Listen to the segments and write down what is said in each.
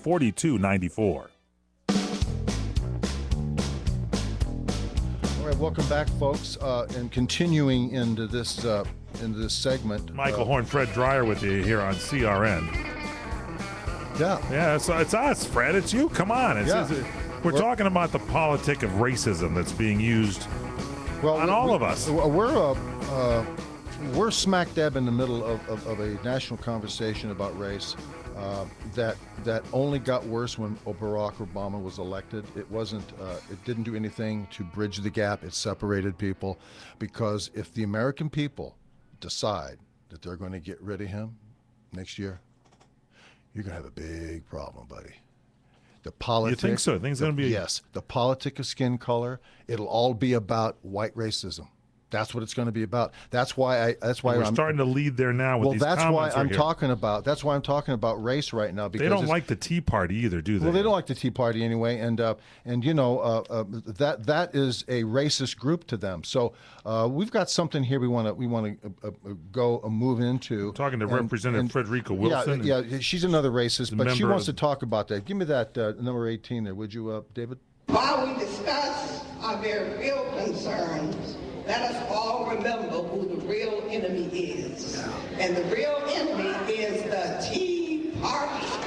4294. All right, welcome back, folks. And continuing into this segment, Michael Horn, Fred Dreyer with you here on CRN. Yeah, it's us, Fred. It's you. Come on. We're talking about the politic of racism that's being used on all of us. We're smack dab in the middle of a national conversation about race that only got worse when Barack Obama was elected. It wasn't. It didn't do anything to bridge the gap. It separated people, because if the American people decide that they're going to get rid of him next year, you're going to have a big problem, buddy. The politics. You think so? Things going to be. Yes, the politic of skin color. It'll all be about white racism. That's what it's going to be about. That's why we're starting to lead there now with these comments. Well, that's why I'm talking about. That's why I'm talking about race right now. Because they don't like the Tea Party either, do they? Well, they don't like the Tea Party anyway, and you know that is a racist group to them. So we've got something here we want to move into. I'm talking to Representative Frederica Wilson. Yeah, she's another racist, but she wants to talk about that. Give me that number 18 there, would you, David? While we discuss our very real concerns, let us all remember who the real enemy is. And the real enemy is the Tea Party. The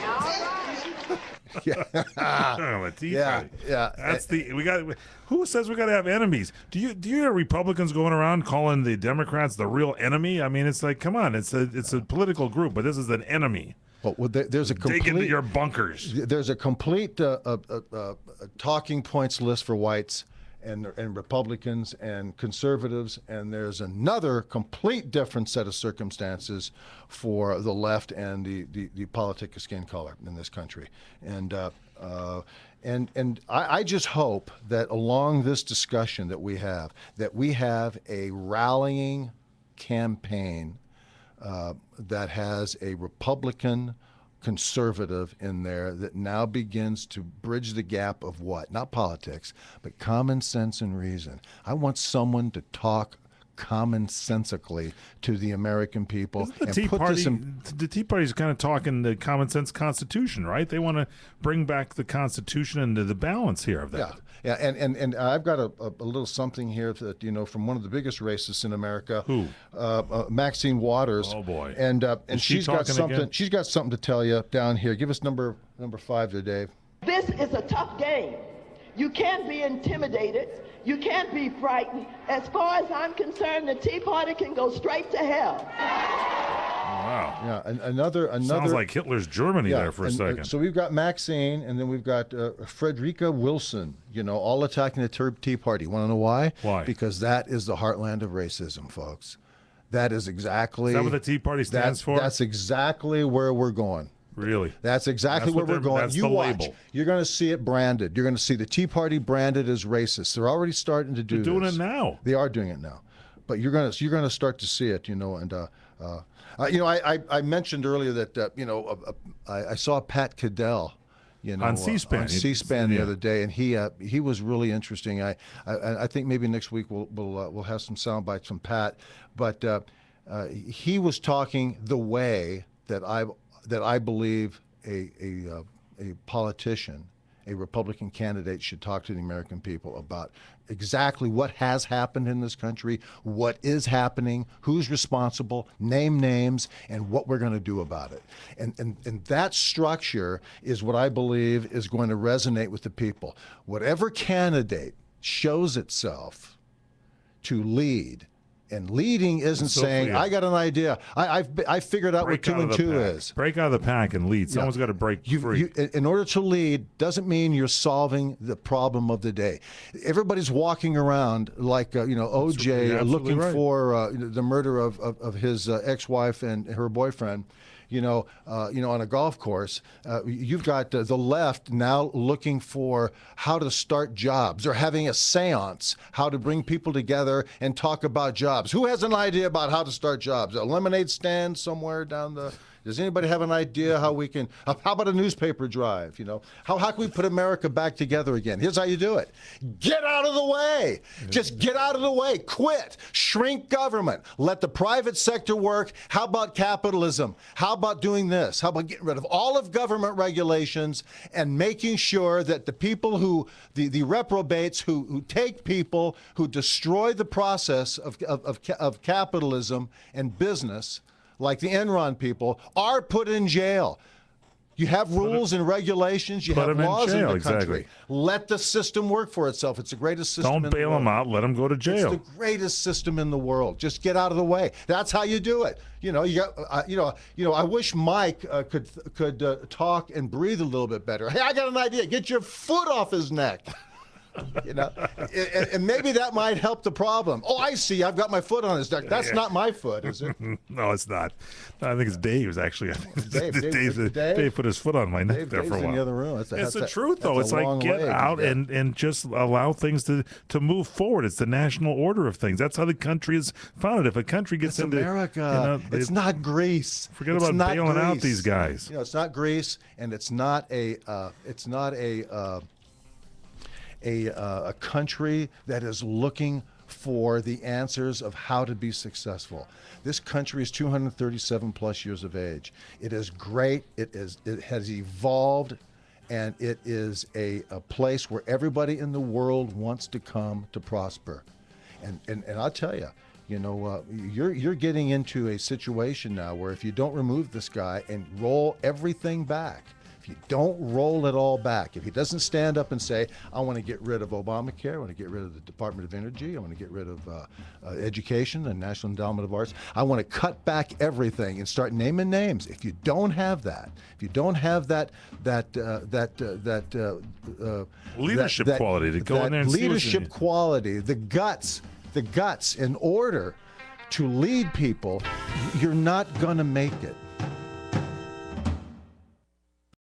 Tea Party. Yeah. That's who says we got to have enemies? Do you hear Republicans going around calling the Democrats the real enemy? I mean, it's like, come on, it's a political group, but this is an enemy. Well, there's a complete. Dig into your bunkers. There's a complete talking points list for whites and Republicans and conservatives, and there's another complete different set of circumstances for the left and the politic of skin color in this country. And I just hope that along this discussion that we have a rallying campaign that has a Republican conservative in there that now begins to bridge the gap of what? Not politics, but common sense and reason. I want someone to talk commonsensically to the American people. The Tea Party's kind of talking the common sense Constitution, right? They want to bring back the Constitution into the balance here of that. Yeah, and I've got a little something here that from one of the biggest racists in America. Who? Maxine Waters. Oh boy. And she's got something. Again? She's got something to tell you down here. Give us number 5 there, Dave. This is a tough game. You can't be intimidated. You can't be frightened. As far as I'm concerned, the Tea Party can go straight to hell. Wow. Yeah, and another. Sounds like Hitler's Germany there for a second. So we've got Maxine, and then we've got Frederica Wilson, all attacking the Tea Party. Want to know why? Why? Because that is the heartland of racism, folks. That is exactly. Is that what the Tea Party stands for? That's exactly where we're going. Really? That's exactly where we're going. You watch. Label. You're going to see it branded. You're going to see the Tea Party branded as racist. They're already starting to do this. They're doing it now. They are doing it now. But you're going to start to see it, and I mentioned earlier that I saw Pat Cadell, on C-SPAN. On C-SPAN the other day, and he was really interesting. I think maybe next week we'll have some sound bites from Pat, but he was talking the way that I believe a politician, a Republican candidate, should talk to the American people about exactly what has happened in this country, what is happening, who's responsible, name names, and what we're going to do about it. And that structure is what I believe is going to resonate with the people. Whatever candidate shows itself to lead. And leading isn't saying, I got an idea. I figured out what 2 and 2 is. Break out of the pack and lead. Someone's got to break free. In order to lead doesn't mean you're solving the problem of the day. Everybody's walking around like, O.J. looking for the murder of his ex-wife and her boyfriend. On a golf course, you've got the left now looking for how to start jobs. They're having a seance, how to bring people together and talk about jobs. Who has an idea about how to start jobs? A lemonade stand somewhere down the Does anybody have an idea how we can, how about a newspaper drive? How can we put America back together again? Here's how you do it. Get out of the way. Just get out of the way. Quit. Shrink government. Let the private sector work. How about capitalism? How about doing this? How about getting rid of all of government regulations and making sure that the people the reprobates who take people, who destroy the process of capitalism and business, like the Enron people, are put in jail. You have rules and regulations. You have laws in the country. Exactly. Let the system work for itself. It's the greatest system in the world. Don't bail them out. Let them go to jail. It's the greatest system in the world. Just get out of the way. That's how you do it. I wish Mike could talk and breathe a little bit better. Hey, I got an idea. Get your foot off his neck. And maybe that might help the problem. Oh, I see. I've got my foot on his neck. That's not my foot, is it? No, it's not. No, I think it's Dave's, actually. Dave put his foot on my neck there for a while. In the other room. It's the truth, though. It's like get out and just allow things to move forward. It's the national order of things. That's how the country is founded. If a country gets into America, it's not Greece. Forget about bailing out these guys. It's not Greece, and it's not a country that is looking for the answers of how to be successful. This country is 237 plus years of age. It is great. It has evolved, and it is a place where everybody in the world wants to come to prosper. And I'll tell you, you're getting into a situation now where if you don't remove this guy and roll everything back, if you don't roll it all back, if he doesn't stand up and say, I want to get rid of Obamacare, I want to get rid of the Department of Energy, I want to get rid of education and National Endowment of Arts, I want to cut back everything and start naming names. If you don't have that, if you don't have that leadership quality to go in there and leadership quality, the guts in order to lead people, you're not going to make it.